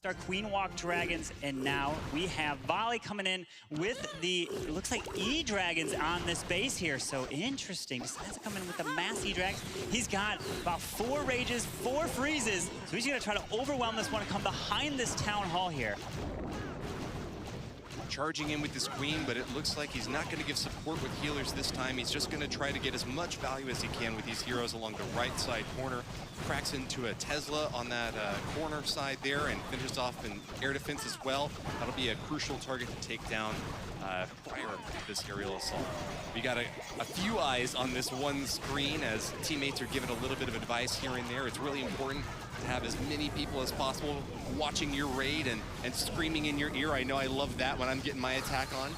Our Queen Walk Dragons, and now we have Volley coming in with the, it looks like E-Dragons on this base here. So interesting. Decides to come in with the mass E-Dragons. He's got about 4 Rages, 4 Freezes. So he's going to try to overwhelm this one and come behind this Town Hall here. Charging in with this Queen, but it looks like he's not going to give support with healers this time. He's just going to try to get as much value as he can with these heroes along the right side corner. Cracks into a Tesla on that corner side there and finishes off an air defense as well. That'll be a crucial target to take down prior to this aerial assault. We got a few eyes on this one screen as teammates are giving a little bit of advice here and there. It's really important to have as many people as possible watching your raid and screaming in your ear. I know I love that when I'm getting my attack on.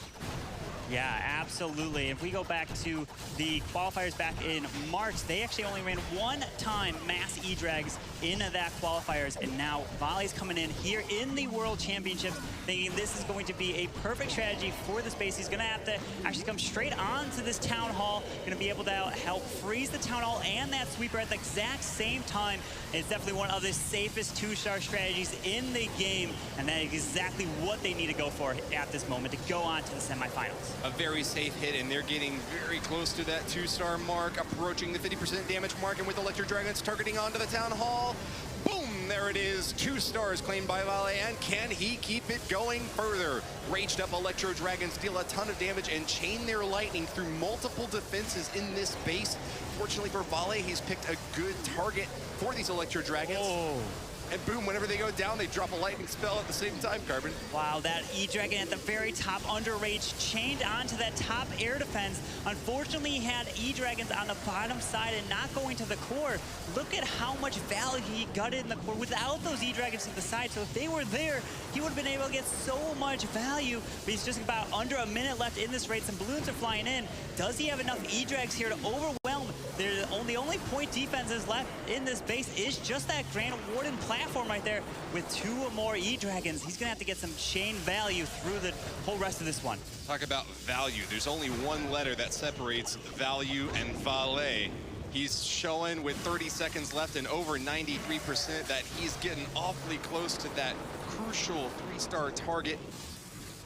Yeah, absolutely. If we go back to the qualifiers back in March, they actually only ran 1 time mass E-Drags in that qualifiers, and now Volley's coming in here in the World Championships thinking this is going to be a perfect strategy for this base. He's going to have to actually come straight onto this Town Hall, going to be able to help freeze the Town Hall and that sweeper at the exact same time. It's definitely one of the safest 2-star strategies in the game, and that is exactly what they need to go for at this moment to go on to the semifinals. A very safe hit, and they're getting very close to that 2-star mark, approaching the 50% damage mark, and with Electro Dragons targeting onto the Town Hall. Boom! There it is. 2 stars claimed by Vale, and can he keep it going further? Raged up Electro Dragons deal a ton of damage and chain their lightning through multiple defenses in this base. Fortunately for Vale, he's picked a good target for these Electro Dragons. Oh. And boom, whenever they go down, they drop a lightning spell at the same time, Carbon. Wow, that E-Dragon at the very top under rage chained onto that top air defense. Unfortunately, he had E-Dragons on the bottom side and not going to the core. Look at how much value he gutted in the core without those E-Dragons to the side. So if they were there, he would have been able to get so much value. But he's just about under a minute left in this raid. Some balloons are flying in. Does he have enough E-Drags here to overwhelm? The only point defenses left in this base is just that Grand Warden platform right there with 2 or more E-Dragons. He's going to have to get some chain value through the whole rest of this one. Talk about value. There's only one letter that separates value and Vale. He's showing with 30 seconds left and over 93% that he's getting awfully close to that crucial 3-star target.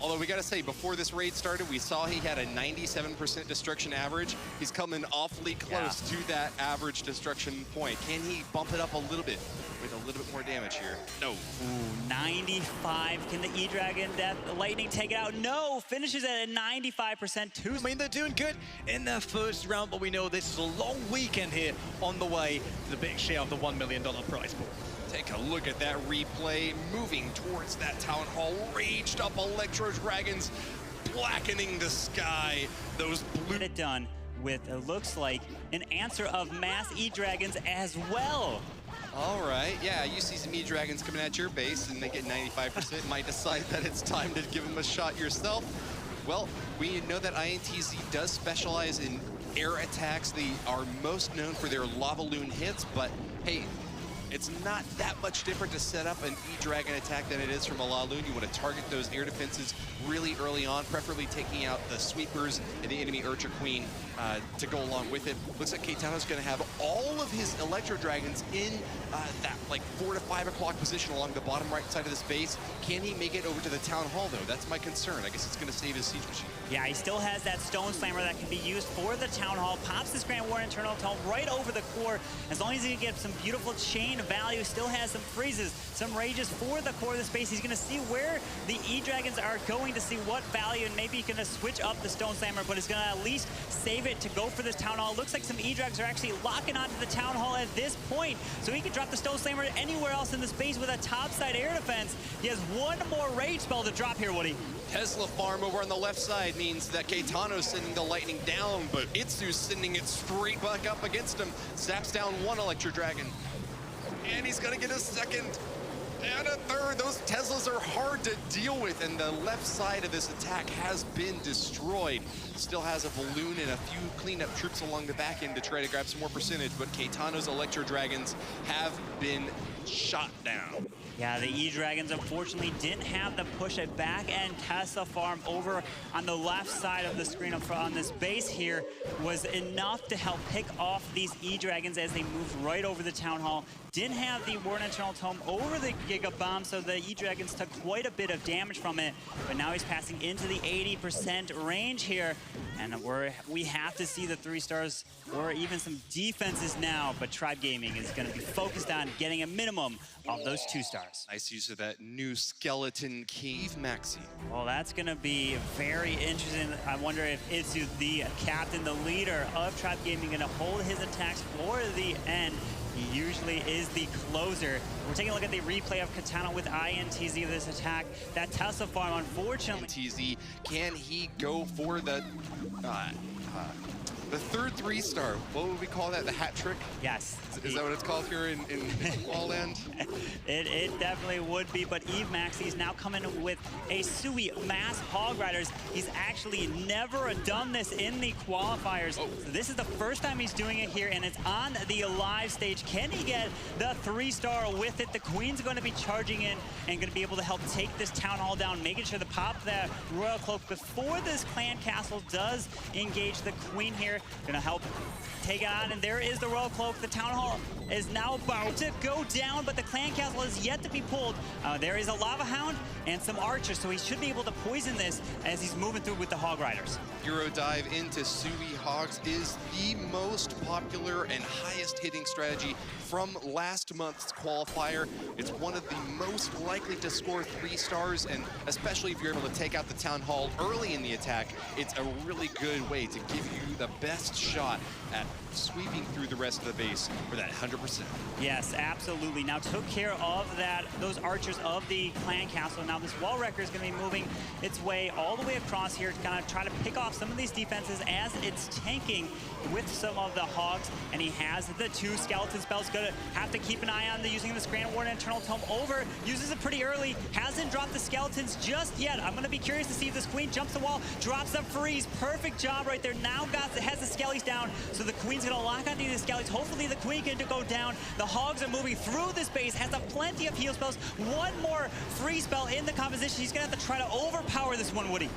Although we gotta say, before this raid started, we saw he had a 97% destruction average. He's coming awfully close to that average destruction point. Can he bump it up a little bit with a little bit more damage here? No. Ooh, 95. Can the E-Dragon Lightning take it out? No, finishes at a 95% too. I mean, they're doing good in their first round, but we know this is a long weekend here on the way to the big share of the $1 million prize pool. Take a look at that replay, moving towards that Town Hall. Raged up Electro Dragons, blackening the sky. Those blue... Get it done with, it looks like, an answer of mass E-Dragons as well. All right, yeah, you see some E-Dragons coming at your base and they get 95%, might decide that it's time to give them a shot yourself. Well, we know that INTZ does specialize in air attacks. They are most known for their lava loon hits, but hey, it's not that much different to set up an E-Dragon attack than it is from a Lalo. You want to target those air defenses really early on, preferably taking out the sweepers and the enemy Urcha Queen to go along with it. Looks like Caetano's going to have all of his Electro Dragons in that like 4 to 5 o'clock position along the bottom right side of this base. Can he make it over to the Town Hall though? That's my concern. I guess it's going to save his siege machine. Yeah, he still has that Stone Slammer that can be used for the Town Hall. Pops this Grand Warden Internal Tunnel right over the core. As long as he can get some beautiful chain value, still has some freezes, some rages for the core of the space. He's going to see where the E-Dragons are going to see what value, and maybe he's going to switch up the Stone Slammer, but he's going to at least save it to go for this Town Hall. Looks like some E-Dragons are actually locking onto the Town Hall at this point, so he can drop the Stone Slammer anywhere else in the space with a topside air defense. He has 1 more rage spell to drop here, Woody. Tesla farm over on the left side means that Caetano's sending the lightning down, but Itsu's sending it straight back up against him. Zaps down 1 Electro Dragon. And he's gonna get a 2nd and a 3rd. Those Teslas are hard to deal with, and the left side of this attack has been destroyed. Still has a balloon and a few cleanup troops along the back end to try to grab some more percentage, but Caetano's Electro Dragons have been shot down. Yeah, the E-Dragons unfortunately didn't have the push it back, and Tesla Farm over on the left side of the screen on this base here was enough to help pick off these E-Dragons as they moved right over the Town Hall. Didn't have the Warden Eternal Tome over the Giga Bomb, so the E-Dragons took quite a bit of damage from it, but now he's passing into the 80% range here, and we have to see the 3 stars or even some defenses now, but Tribe Gaming is going to be focused on getting a minimum of those 2 stars. Nice use of that new skeleton Eve Maxi. Well, that's going to be very interesting. I wonder if Itsu, the captain, the leader of Tribe Gaming, going to hold his attacks for the end. He usually is the closer. We're taking a look at the replay of Katana with INTZ of this attack. That Tesla Farm, unfortunately. INTZ, can he go for the third 3-star? What would we call that? The hat trick? Yes. Is that what it's called here in Wallland? It definitely would be, but Eve Maxi is now coming with a Sui Mass Hog Riders. He's actually never done this in the qualifiers. Oh. So this is the first time he's doing it here, and it's on the live stage. Can he get the 3-star with it? The Queen's going to be charging in and going to be able to help take this Town Hall down, making sure to pop that Royal Cloak before this Clan Castle does engage the Queen here. Going to help take it on, and there is the Royal Cloak. The Town Hall is now about to go down, but the Clan Castle is yet to be pulled. There is a Lava Hound and some archers, so he should be able to poison this as he's moving through with the Hog Riders. Hero Dive into Sui Hogs is the most popular and highest hitting strategy from last month's qualifier. It's one of the most likely to score 3 stars, and especially if you're able to take out the Town Hall early in the attack, it's a really good way to give you the best shot at sweeping through the rest of the base for that 100%. Yes, absolutely. Now took care of those archers of the Clan Castle. Now this Wall Wrecker is going to be moving its way all the way across here to kind of try to pick off some of these defenses as it's tanking with some of the Hogs, and he has the 2 skeleton spells. Gonna have to keep an eye on using this Grand Warden Eternal Tome over. Uses it pretty early. Hasn't dropped the skeletons just yet. I'm gonna be curious to see if this Queen jumps the wall, drops the freeze. Perfect job right there. Now has the skellies down, so the Queen's gonna lock onto the skellies. Hopefully the Queen can go down. The Hogs are moving through this base, has plenty of heal spells. One more free spell in the composition. He's gonna have to try to overpower this one, Woody.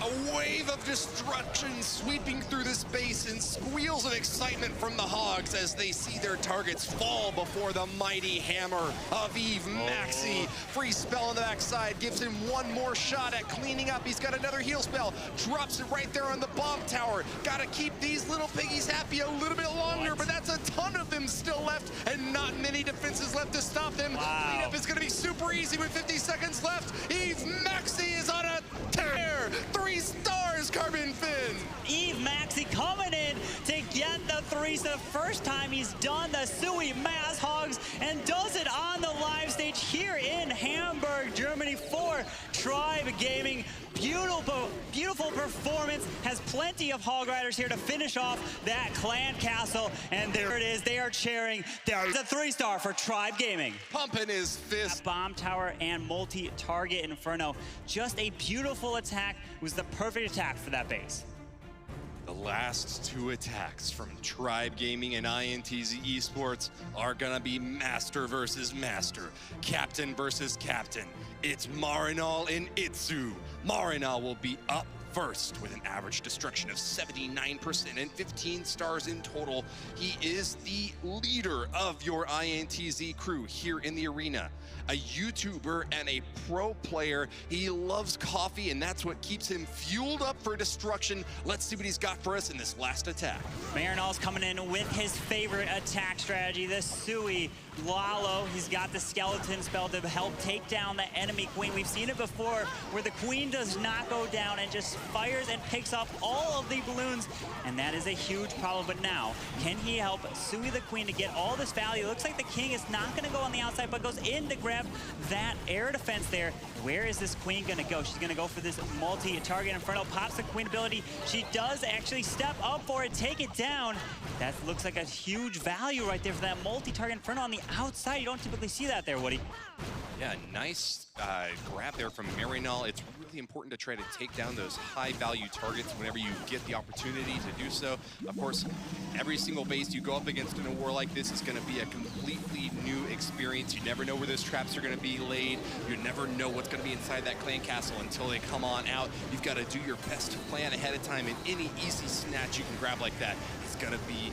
A wave of destruction sweeping through this base, and squeals of excitement from the Hogs as they see their targets fall before the mighty hammer of Eve Maxi. Free spell on the backside gives him one more shot at cleaning up. He's got another heal spell, drops it right there on the bomb tower. Gotta keep these little piggies happy a little bit longer, but that's a ton of them still left, and not many defenses left to stop them. Wow. Cleanup is gonna be super easy with 50 seconds left. Eve Maxi is on a tear. 3 stars, Carbon Fin. Eve Maxi coming in to get the 3. So the first time he's done the Sui Mass Hogs, and does it on the live stage here in Hamburg, Germany for Tribe Gaming. Beautiful performance. Has plenty of Hog Riders here to finish off that Clan Castle, and there it is. They are cheering. There's a 3-star for Tribe Gaming. Pumping his fist. Bomb tower and multi-target Inferno. Just a beautiful attack. It was the perfect attack for that base. The last 2 attacks from Tribe Gaming and INTZ Esports are gonna be master versus master, captain versus captain. It's Marinal and Itsu. Marinal will be up first with an average destruction of 79% and 15 stars in total. He is the leader of your INTZ crew here in the arena. A YouTuber and a pro player. He loves coffee, and that's what keeps him fueled up for destruction. Let's see what he's got for us in this last attack. Marinal's coming in with his favorite attack strategy, the Sui Lalo. He's got the skeleton spell to help take down the enemy Queen. We've seen it before where the Queen does not go down and just fires and picks up all of the balloons, and that is a huge problem. But now, can he help Sui the Queen to get all this value? It looks like the King is not going to go on the outside, but goes in to grab that air defense there. Where is this Queen going to go? She's going to go for this multi-target Inferno. Pops the Queen ability. She does actually step up for it, take it down. That looks like a huge value right there for that multi-target Inferno on the outside. You don't typically see that there, Woody. Yeah, nice grab there from Marinol. It's really important to try to take down those high-value targets whenever you get the opportunity to do so. Of course, every single base you go up against in a war like this is going to be a completely new experience. You never know where those traps are going to be laid. You never know what's going to be inside that clan castle until they come on out. You've got to do your best to plan ahead of time, and any easy snatch you can grab like that is going to be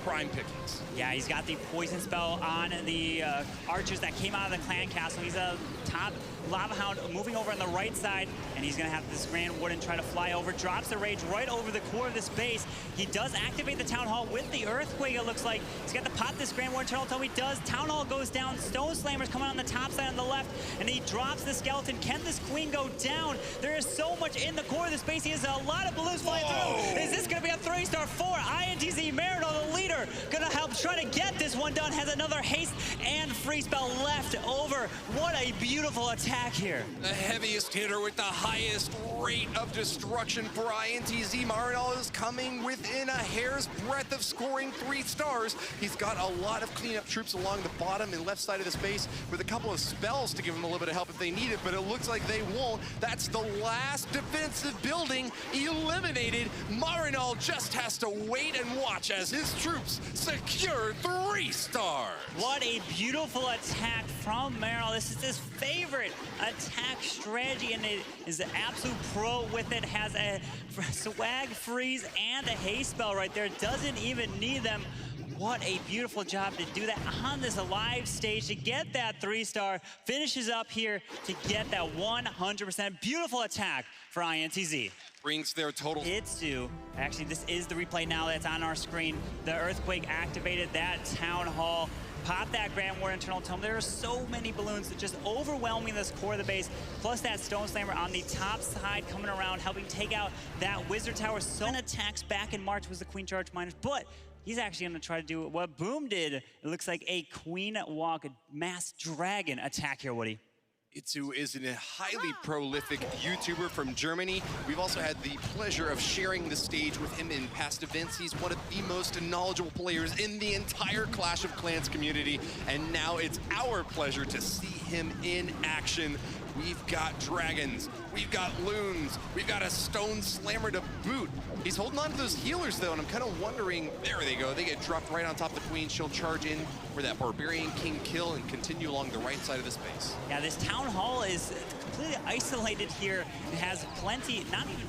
prime pickings. Yeah, he's got the poison spell on the archers that came out of the clan castle. He's a top Lava Hound moving over on the right side, and he's gonna have this Grand Warden try to fly over, drops the rage right over the core of this base. He does activate the Town Hall with the Earthquake, it looks like. He's got to pop this Grand Warden Turtle Toe. He does. Town Hall goes down. Stone Slammer's coming on the top side on the left, and he drops the skeleton. Can this Queen go down? There is so much in the core of this base. He has a lot of balloons flying through. Is this gonna be a 3-star 4? INTZ Marinol, the leader, gonna help try to get this one done. Has another haste and free spell left over. What a beautiful attack here. The heaviest hitter with the highest rate of destruction for INTZ. Marinol is coming within a hair's breadth of scoring 3 stars. He's got a lot of cleanup troops along the bottom and left side of the space with a couple of spells to give him a little bit of help if they need it, but it looks like they won't. That's the last defensive building eliminated. Marinol just has to wait and watch as his troops secure 3 stars. What a beautiful attack from Marinol. This is his favorite attack strategy, and it is an absolute pro with it. Has a swag freeze and a haste spell right there. Doesn't even need them. What a beautiful job to do that on this live stage to get that 3-star. Finishes up here to get that 100% beautiful attack for INTZ. Brings their total. Th12, actually this is the replay now that's on our screen. The Earthquake activated that Town Hall. Pop that Grand Warden Eternal Tome. There are so many balloons that just overwhelming this core of the base. Plus that Stone Slammer on the top side coming around, helping take out that Wizard Tower. So many attacks back in March was the Queen Charge Miners, but he's actually going to try to do what Boom did. It looks like a Queen Walk Mass Dragon attack here, Woody. Th12 is a highly prolific YouTuber from Germany. We've also had the pleasure of sharing the stage with him in past events. He's one of the most knowledgeable players in the entire Clash of Clans community, and now it's our pleasure to see him in action. We've got dragons, we've got loons, we've got a Stone Slammer to boot. He's holding on to those healers though, and I'm kind of wondering, there they go, they get dropped right on top of the Queen. She'll charge in for that Barbarian King kill and continue along the right side of the space. Yeah, this Town Hall is completely isolated here. It has plenty,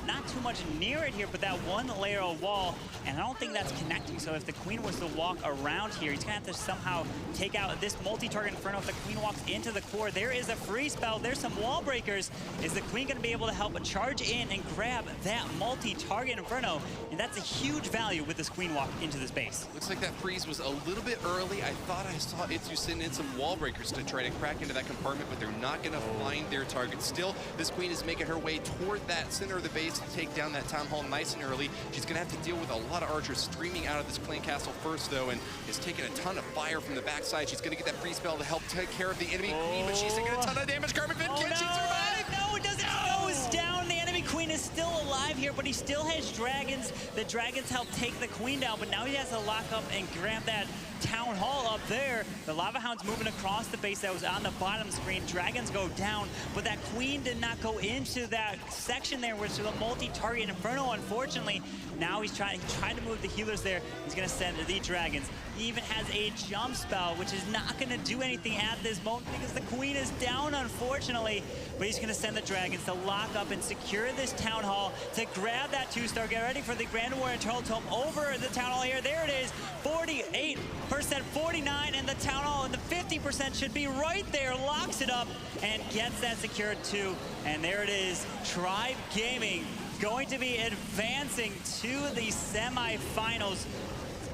not too much near it here, but that one layer of wall, and I don't think that's connecting. So if the Queen was to walk around here, he's gonna have to somehow take out this multi-target Inferno. If the Queen walks into the core, there is a free spell. There's some wall breakers. Is the Queen gonna be able to help charge in and grab that multi-target Inferno? And that's a huge value with this Queen walk into this base. Looks like that freeze was a little bit early. I thought I saw Th12 send in some wall breakers to try to crack into that compartment, but they're not gonna find their target. Still, this Queen is making her way toward that center of the base to take down that Town Hall nice and early. She's gonna have to deal with a lot of archers streaming out of this clan castle first though, and is taking a ton of fire from the backside. She's gonna get that free spell to help take care of the enemy Queen, but she's taking a ton of damage. Carmen Finn, can she survive? No, it doesn't. It goes down. The enemy Queen is still alive here, but he still has dragons. The dragons help take the Queen down, but now he has to lock up and grab that Town Hall up there. The Lava Hound's moving across the base that was on the bottom screen. Dragons go down, but that Queen did not go into that section there, which is a multi-target Inferno, unfortunately. Now he tried to move the healers there. He's gonna send the dragons. He even has a jump spell, which is not gonna do anything at this moment because the Queen is down, unfortunately. But he's gonna send the dragons to lock up and secure this Town Hall, to grab that 2-star. Get ready for the Grand Warden Turtle Tome over the Town Hall here. There it is, 48%, 49, and the Town Hall, and the 50% should be right there. Locks it up and gets that secured too. And there it is, Tribe Gaming going to be advancing to the semifinals.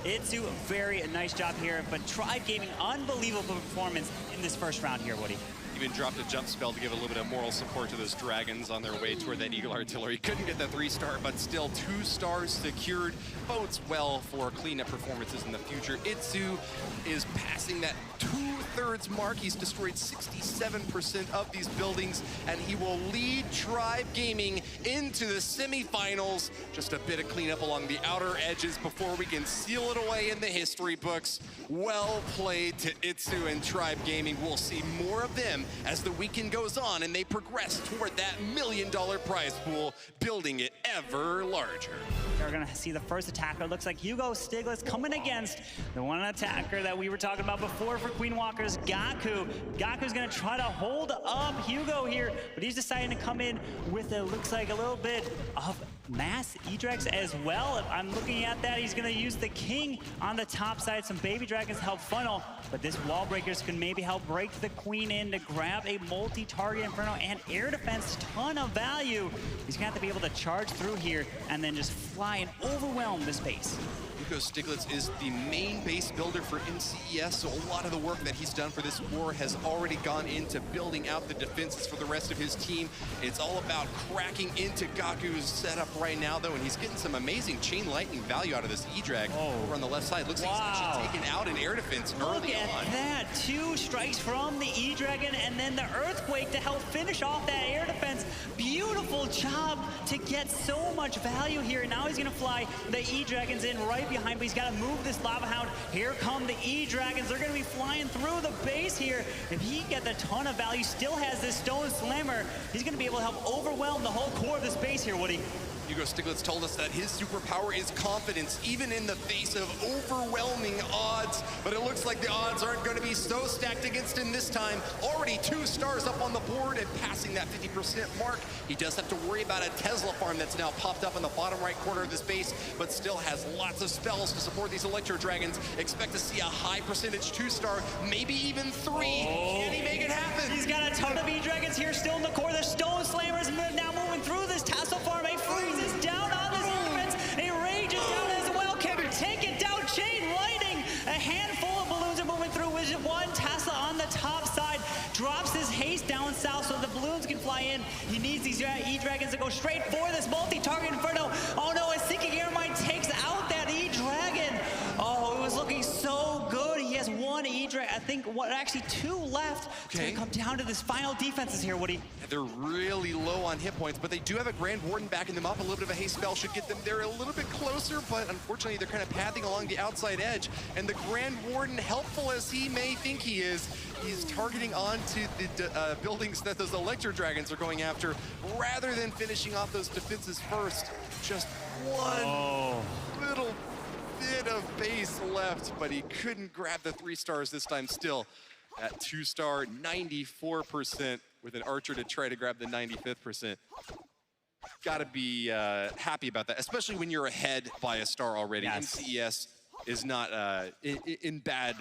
Th12, very nice job here, but Tribe Gaming, unbelievable performance in this first round here, Woody. Even dropped a jump spell to give a little bit of moral support to those dragons on their way toward that Eagle Artillery. Couldn't get that 3-star, but still 2 stars secured. Bodes well for cleanup performances in the future. Th12 is passing that 2/3 mark. He's destroyed 67% of these buildings, and he will lead Tribe Gaming into the semifinals. Just a bit of cleanup along the outer edges before we can seal it away in the history books. Well played to Itsu and Tribe Gaming. We'll see more of them as the weekend goes on and they progress toward that $1 million prize pool, building it ever larger. We're gonna see the first attacker. Looks like Hugo Stiglitz coming against the one attacker that we were talking about before for Queen Walker's Gaku. Gaku's gonna try to hold up Hugo here, but he's deciding to come in with it looks like a little bit of mass E-Drex as well. If I'm looking at that, he's gonna use the King on the top side, some baby dragons to help funnel, but this wall breakers can maybe help break the Queen in to grab a multi-target Inferno and air defense, ton of value. He's gonna have to be able to charge through here and then just fly and overwhelm the space. Hugo Stiglitz is the main base builder for NCES, so a lot of the work that he's done for this war has already gone into building out the defenses for the rest of his team. It's all about cracking into Gaku's setup right now, though, and he's getting some amazing chain lightning value out of this E-Drag over on the left side. Looks like he's actually taken out an air defense early on. Look at that, 2 strikes from the E-Dragon and then the Earthquake to help finish off that air defense. Beautiful job to get so much value here. Now he's gonna fly the E-Dragons in right behind, but he's got to move this Lava Hound. Here come the E-Dragons. They're going to be flying through the base here. If he gets a ton of value, still has this Stone Slammer, he's going to be able to help overwhelm the whole core of this base here, Woody. Hugo Stiglitz told us that his superpower is confidence, even in the face of overwhelming odds. But it looks like the odds aren't going to be so stacked against him this time. Already 2 stars up on the board and passing that 50% mark. He does have to worry about a Tesla farm that's now popped up in the bottom right corner of this base, but still has lots of spells to support these Electro Dragons. Expect to see a high percentage 2-star, maybe even 3. Can he make it happen? He's got a ton of E-Dragons here still in the core. The Stone Slammers now moving through this Tesla farm. A freeze is down on this defense. A Rage is down as well. Can take it down. Chain lightning. A handful of balloons are moving through with 1 Tesla on the top side. Drops his haste down south so the balloons can fly in. He needs these E-Dragons to go straight for this multi-target Inferno. Oh no, a Sinking Air Mine takes out that E-Dragon. Oh, it was looking so good. He has 1 E-Dragon. I think actually 2 left. It's gonna come down to this final defenses here, Woody. They're really low on hit points, but they do have a Grand Warden backing them up. A little bit of a haste spell should get them there a little bit closer, but unfortunately they're kind of pathing along the outside edge. And the Grand Warden, helpful as he may think he is, he's targeting onto the buildings that those Electro Dragons are going after, rather than finishing off those defenses first. Just 1 little bit of base left, but he couldn't grab the 3 stars this time still. At 2-star, 94%, with an Archer to try to grab the 95th percent. Gotta be happy about that, especially when you're ahead by a star already. Yes. NCES is not in bad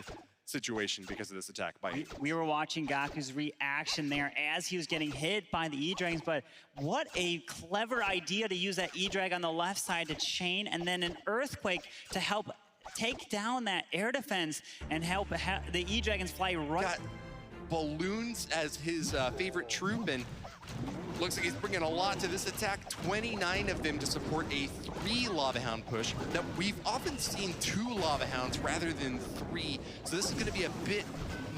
situation because of this attack by We were watching Gaku's reaction there as he was getting hit by the E-Dragons, but what a clever idea to use that E-Drag on the left side to chain, and then an Earthquake to help take down that air defense and help the E-Dragons fly right. Got balloons as his favorite troop, and looks like he's bringing a lot to this attack. 29 of them to support a 3 Lava Hound push. Now, we've often seen 2 Lava Hounds rather than 3, so this is going to be a bit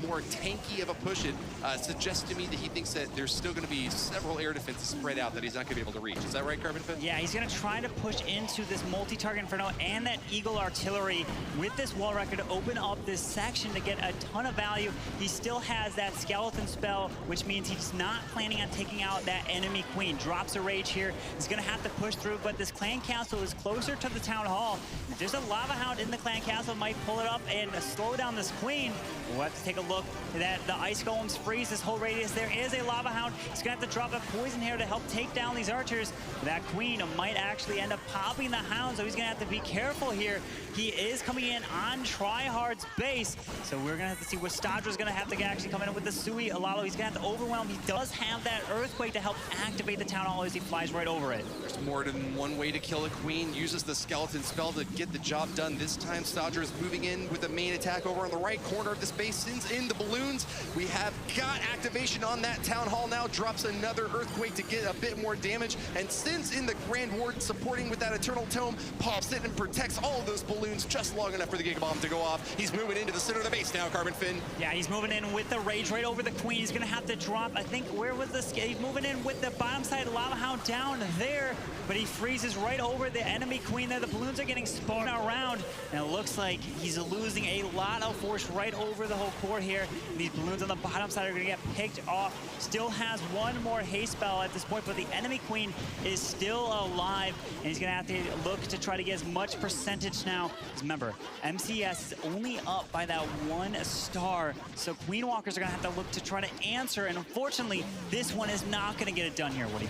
more tanky of a push. It suggests to me that he thinks that there's still going to be several air defenses spread out that he's not going to be able to reach. Is that right, Carbon Fit? Yeah, he's going to try to push into this multi-target Inferno and that Eagle Artillery with this wall record to open up this section to get a ton of value. He still has that Skeleton spell, which means he's not planning on taking out that enemy Queen. Drops a Rage here. He's going to have to push through, but this Clan Castle is closer to the Town Hall. If there's a Lava Hound in the Clan Castle, might pull it up and slow down this Queen. We'll have to take a look that the Ice Golems freeze this whole radius. There is a Lava Hound. He's gonna have to drop a poison here to help take down these archers. That Queen might actually end up popping the Hound, so he's gonna have to be careful here. He is coming in on Tryhard's base, so we're gonna have to see what Stadra's gonna have to actually come in with the Sui Lalo. He's gonna have to overwhelm. He does have that Earthquake to help activate the Town Hall as he flies right over it. There's more than one way to kill a Queen. Uses the Skeleton spell to get the job done. This time, Stadra is moving in with the main attack over on the right corner of this base. Sends in in the balloons. We have got activation on that Town Hall now, drops another Earthquake to get a bit more damage, and since in the Grand Warden supporting with that Eternal Tome, pops it and protects all of those balloons just long enough for the Giga Bomb to go off. He's moving into the center of the base now, Carbon Fin. Yeah, he's moving in with the Rage right over the Queen. He's gonna have to drop, I think, where was this? He's moving in with the bottom side Lava Hound down there, but he freezes right over the enemy Queen there. The balloons are getting spun around, and it looks like he's losing a lot of force right over the whole core here. These balloons on the bottom side are gonna get picked off. Still has one more haste spell at this point, but the enemy Queen is still alive, and he's gonna have to look to try to get as much percentage now. Because remember, MCS is only up by that 1 star, so Queen Walkers are gonna have to look to try to answer, and unfortunately, this one is not gonna get it done here, Woody.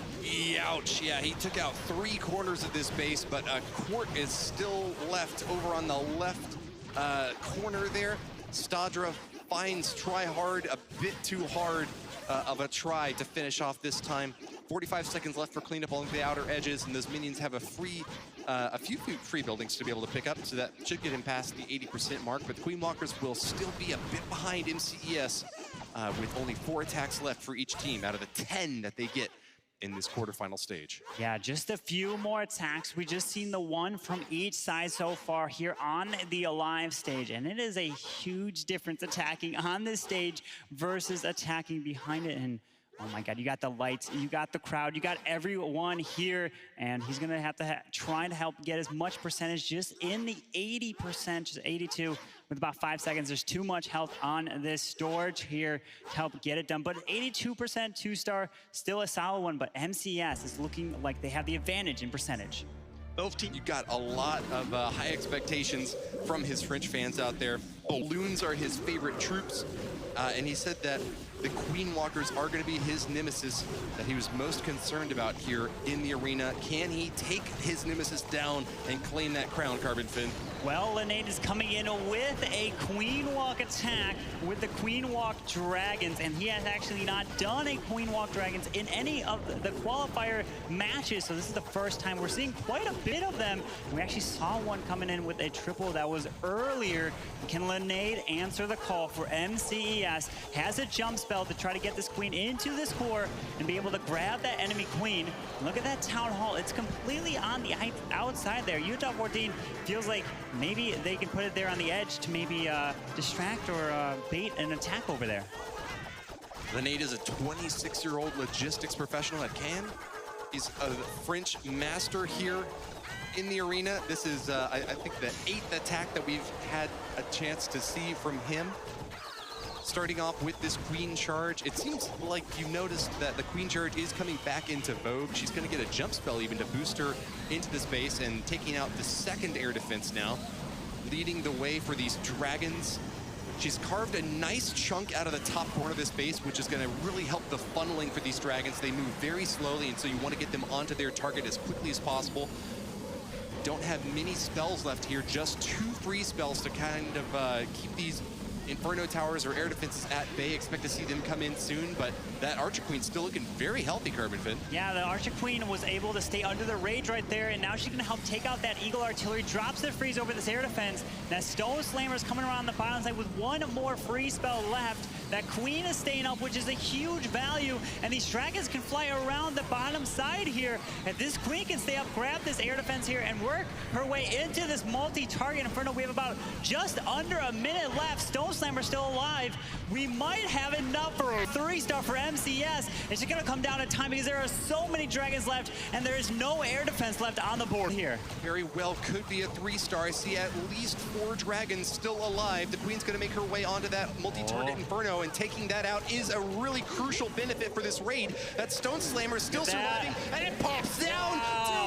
Ouch, yeah, he took out 3 corners of this base, but a Quart is still left over on the left corner there. Stadra finds Try Hard a bit too hard of a try to finish off this time. 45 seconds left for cleanup along the outer edges, and those minions have a few free buildings to be able to pick up, so that should get him past the 80% mark, but Queen Walkers will still be a bit behind MCES with only 4 attacks left for each team out of the 10 that they get in this quarterfinal stage. Yeah, just a few more attacks. We just seen the one from each side so far here on the Alive stage, and it is a huge difference attacking on this stage versus attacking behind it. And oh my God, you got the lights, you got the crowd, you got everyone here, and he's gonna have to try to help get as much percentage just in the 80%, just 82 with about 5 seconds. There's too much health on this storage here to help get it done, but 82% 2-star, still a solid one, but MCS is looking like they have the advantage in percentage. You got a lot of high expectations from his French fans out there. Balloons are his favorite troops, and he said that the Queen Walkers are going to be his nemesis that he was most concerned about here in the arena. Can he take his nemesis down and claim that crown, Carbon Fin? Well, Linnaeus is coming in with a Queen Walk attack with the Queen Walk Dragons, and he has actually not done a Queen Walk Dragons in any of the qualifier matches, so this is the first time we're seeing quite a bit of them. We actually saw one coming in with a triple that was earlier. Can Linnaeus answer the call for MCES? Has a jump spell to try to get this Queen into this core and be able to grab that enemy Queen. Look at that Town Hall. It's completely on the outside there. Th12 feels like maybe they can put it there on the edge to maybe distract or bait an attack over there. Linnaeus is a 26-year-old logistics professional at Cannes. He's a French master here in the arena. This is, I think, the 8th attack that we've had a chance to see from him. Starting off with this Queen Charge, it seems like you noticed that the Queen Charge is coming back into vogue. She's going to get a jump spell even to boost her into the space, and taking out the 2nd air defense now, leading the way for these dragons. She's carved a nice chunk out of the top corner of this base, which is going to really help the funneling for these dragons. They move very slowly, and so you want to get them onto their target as quickly as possible. Don't have many spells left here, just 2 free spells to kind of keep these Inferno Towers or air defenses at bay. Expect to see them come in soon, but that Archer Queen's still looking very healthy, Carbon Fin. Yeah, the Archer Queen was able to stay under the rage right there, and now she can help take out that Eagle Artillery, drops the freeze over this air defense. That Stone Slammer is coming around the bottom side with 1 more free spell left. That Queen is staying up, which is a huge value, and these dragons can fly around the bottom side here. If this Queen can stay up, grab this air defense here, and work her way into this multi-target Inferno. We have about just under a minute left. Stone Slammer still alive. We might have enough for a 3-star for MCS. It's just gonna come down to time because there are so many dragons left, and there is no air defense left on the board here. Very well could be a 3-star. I see at least 4 dragons still alive. The Queen's gonna make her way onto that multi-target Inferno, and taking that out is a really crucial benefit for this raid. That Stone Slammer is still surviving, and it pops down.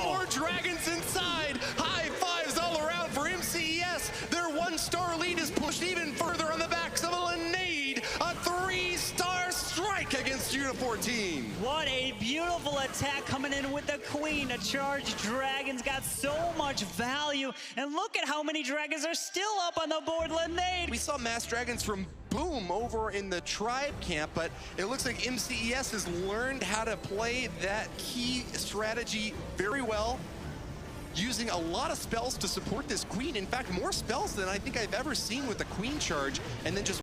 2 more dragons inside. High fives all around for MCES. Their 1-star lead is pushed even further on the backs of a Linnaeus. A 3-star strike against Th12. What a beautiful attack coming in with the Queen. The charged dragons got so much value, and look at how many dragons are still up on the board. Linnaeus. We saw mass dragons from Boom over in the tribe camp, but it looks like MCES has learned how to play that key strategy very well, using a lot of spells to support this Queen. In fact, more spells than I think I've ever seen with the Queen Charge, and then just